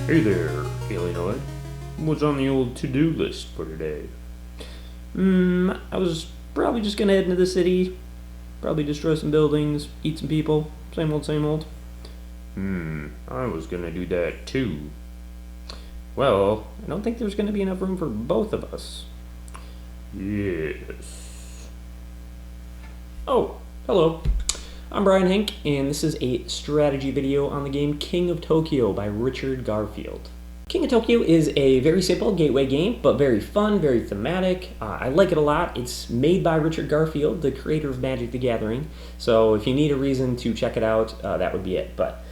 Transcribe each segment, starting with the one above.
Hey there, Alienoid. What's on the old to-do list for today? I was probably just gonna head into the city, probably destroy some buildings, eat some people. Same old, same old. I was gonna do that too. Well, I don't think there's gonna be enough room for both of us. Yes. Oh, hello. I'm Brian Hink, and this is a strategy video on the game King of Tokyo by Richard Garfield. King of Tokyo is a very simple gateway game, but very fun, very thematic. I like it a lot. It's made by Richard Garfield, the creator of Magic the Gathering, so if you need a reason to check it out, that would be it. But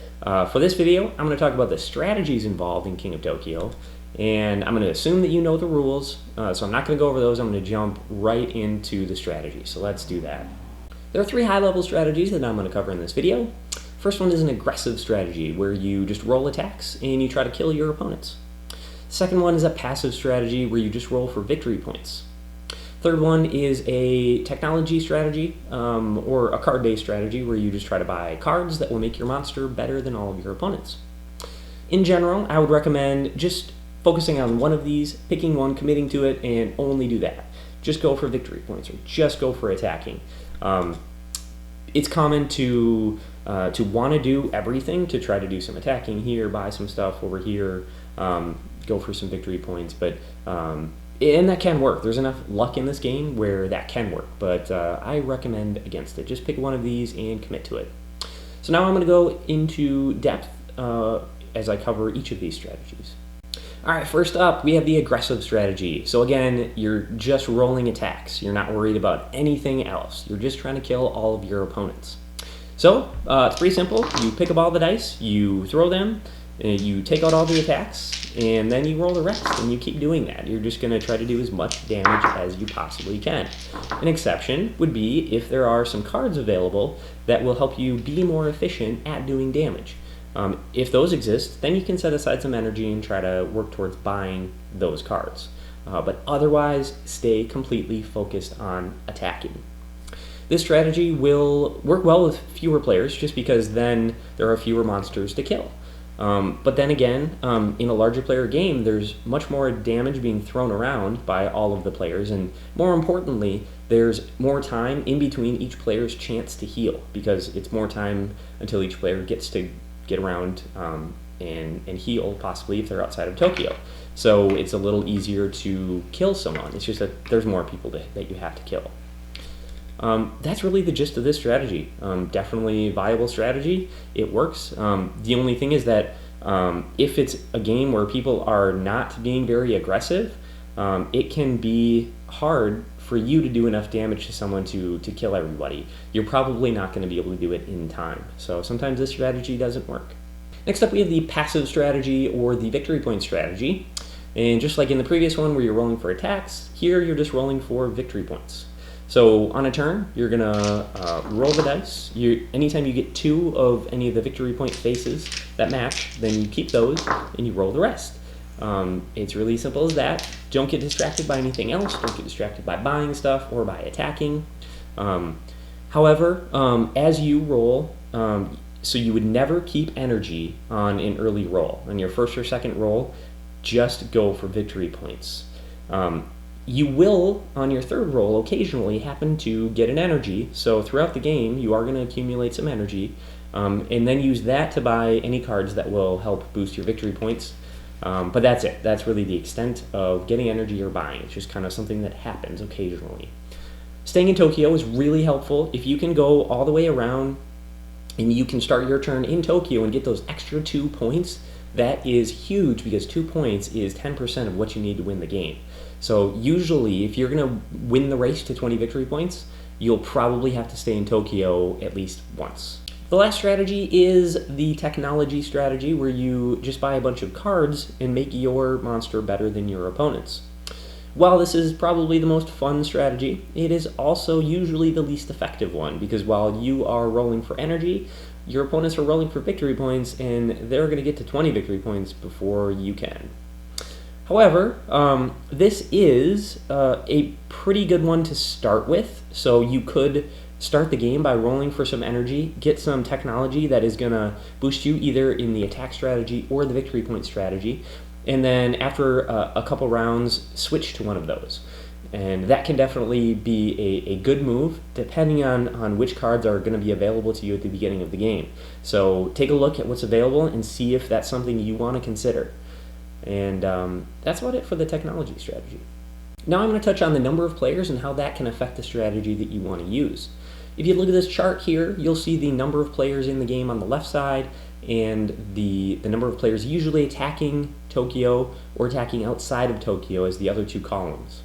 for this video, I'm going to talk about the strategies involved in King of Tokyo, and I'm going to assume that you know the rules, so I'm not going to go over those. I'm going to jump right into the strategy, so let's do that. There are three high-level strategies that I'm going to cover in this video. First one is an aggressive strategy, where you just roll attacks and you try to kill your opponents. Second one is a passive strategy, where you just roll for victory points. Third one is a technology strategy, or a card-based strategy, where you just try to buy cards that will make your monster better than all of your opponents. In general, I would recommend just focusing on one of these, picking one, committing to it, and only do that. Just go for victory points, or just go for attacking. It's common to want to do everything, to try to do some attacking here, buy some stuff over here, go for some victory points, but and that can work. There's enough luck in this game where that can work, but I recommend against it. Just pick one of these and commit to it. So now I'm going to go into depth as I cover each of these strategies. All right, first up, we have the aggressive strategy. So again, you're just rolling attacks. You're not worried about anything else. You're just trying to kill all of your opponents. So it's pretty simple. You pick up all the dice, you throw them, you take out all the attacks, and then you roll the rest, and you keep doing that. You're just going to try to do as much damage as you possibly can. An exception would be if there are some cards available that will help you be more efficient at doing damage. If those exist, then you can set aside some energy and try to work towards buying those cards. But otherwise, stay completely focused on attacking. This strategy will work well with fewer players just because then there are fewer monsters to kill. But then again, in a larger player game, there's much more damage being thrown around by all of the players, and more importantly, there's more time in between each player's chance to heal, because it's more time until each player gets to get around and heal, possibly if they're outside of Tokyo. So it's a little easier to kill someone. It's just that there's more people that you have to kill. That's really the gist of this strategy. Definitely viable strategy. It works. The only thing is that if it's a game where people are not being very aggressive, it can be hard for you to do enough damage to someone to kill everybody. You're probably not going to be able to do it in time. So sometimes this strategy doesn't work. Next up, we have the passive strategy, or the victory point strategy. And just like in the previous one where you're rolling for attacks, here you're just rolling for victory points. So on a turn, you're going to roll the dice. Anytime you get two of any of the victory point faces that match, then you keep those and you roll the rest. It's really simple as that. Don't get distracted by anything else. Don't get distracted by buying stuff or by attacking. However, as you roll, so you would never keep energy on an early roll. On your first or second roll, just go for victory points. You will, on your third roll, occasionally happen to get an energy, so throughout the game you are going to accumulate some energy, and then use that to buy any cards that will help boost your victory points. But that's it. That's really the extent of getting energy or buying. It's just kind of something that happens occasionally. Staying in Tokyo is really helpful. If you can go all the way around and you can start your turn in Tokyo and get those extra 2 points, that is huge, because 2 points is 10% of what you need to win the game. So usually, if you're going to win the race to 20 victory points, you'll probably have to stay in Tokyo at least once. The last strategy is the technology strategy, where you just buy a bunch of cards and make your monster better than your opponents. While this is probably the most fun strategy, it is also usually the least effective one, because while you are rolling for energy, your opponents are rolling for victory points, and they're going to get to 20 victory points before you can. However, this is a pretty good one to start with, so you could start the game by rolling for some energy, get some technology that is going to boost you either in the attack strategy or the victory point strategy, and then after a couple rounds, switch to one of those. And that can definitely be a good move depending on which cards are going to be available to you at the beginning of the game. So take a look at what's available and see if that's something you want to consider. And that's about it for the technology strategy. Now I'm going to touch on the number of players and how that can affect the strategy that you want to use. If you look at this chart here, you'll see the number of players in the game on the left side and the number of players usually attacking Tokyo or attacking outside of Tokyo as the other two columns.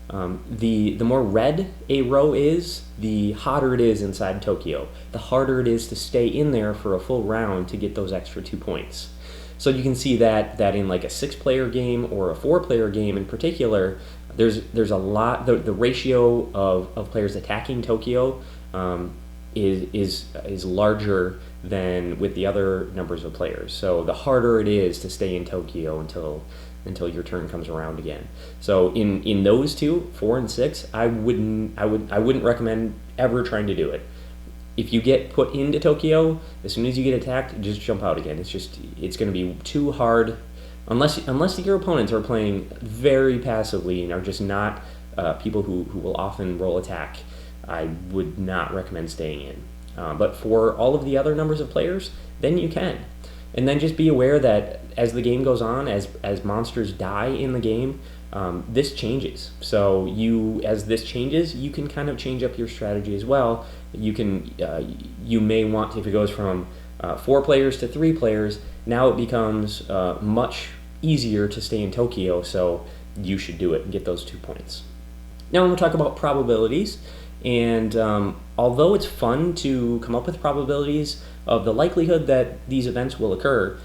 The more red a row is, the hotter it is inside Tokyo. The harder it is to stay in there for a full round to get those extra 2 points. So you can see that in like a 6-player game or a 4-player game in particular, there's a lot. The ratio of players attacking Tokyo is larger than with the other numbers of players. So the harder it is to stay in Tokyo until your turn comes around again. So in those two, 4 and 6, I wouldn't recommend ever trying to do it. If you get put into Tokyo, as soon as you get attacked, just jump out again. It's going to be too hard, unless your opponents are playing very passively and are just not people who will often roll attack. I would not recommend staying in. But for all of the other numbers of players, then you can. And then just be aware that as the game goes on, as monsters die in the game, this changes. So as this changes, you can kind of change up your strategy as well. You may want, if it goes from 4 players to 3 players, now it becomes much easier to stay in Tokyo, so you should do it and get those 2 points. Now I'm going to talk about probabilities. And although it's fun to come up with probabilities of the likelihood that these events will occur,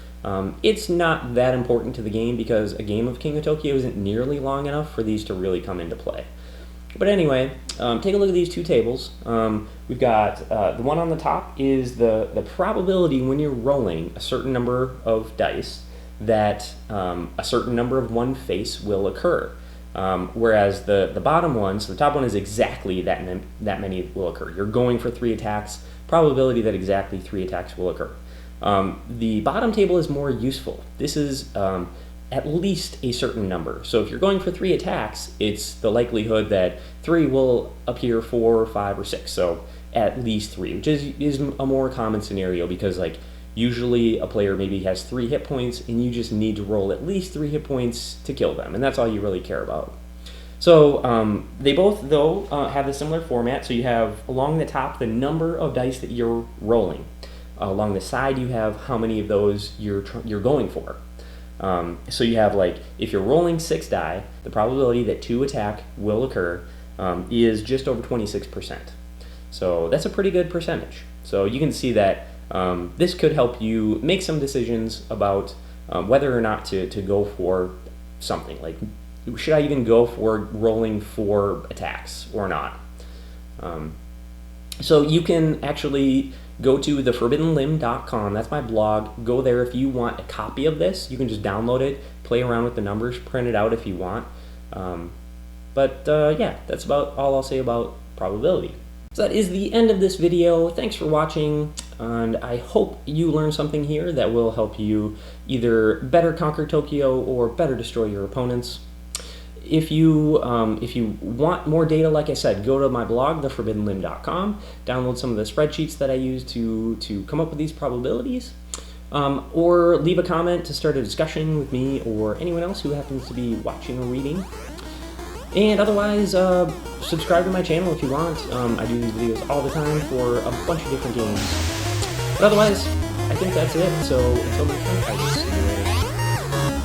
it's not that important to the game because a game of King of Tokyo isn't nearly long enough for these to really come into play. But anyway, take a look at these 2 tables. We've got the one on the top is the probability when you're rolling a certain number of dice that a certain number of one face will occur. Whereas the bottom one, so the top one is exactly that many will occur. You're going for 3 attacks, probability that exactly 3 attacks will occur. The bottom table is more useful. This is at least a certain number. So if you're going for 3 attacks, it's the likelihood that 3 will appear 4, 5, or 6. So at least 3, which is a more common scenario because usually a player maybe has 3 hit points and you just need to roll at least 3 hit points to kill them, and that's all you really care about. So they both, though, have a similar format. So you have along the top the number of dice that you're rolling. Along the side you have how many of those you're going for. So you have if you're rolling 6 die, the probability that 2 attack will occur is just over 26%. So that's a pretty good percentage. So you can see that this could help you make some decisions about whether or not to go for something. Like, should I even go for rolling 4 attacks or not? So you can actually go to theforbiddenlimb.com. That's my blog. Go there if you want a copy of this. You can just download it, play around with the numbers, print it out if you want. Yeah, that's about all I'll say about probability. So that is the end of this video. Thanks for watching, and I hope you learned something here that will help you either better conquer Tokyo or better destroy your opponents. If you want more data, like I said, go to my blog, theforbiddenlimb.com, download some of the spreadsheets that I use to come up with these probabilities, or leave a comment to start a discussion with me or anyone else who happens to be watching or reading. And otherwise, subscribe to my channel if you want. I do these videos all the time for a bunch of different games. But otherwise, I think that's it. So until next time, I will see you later.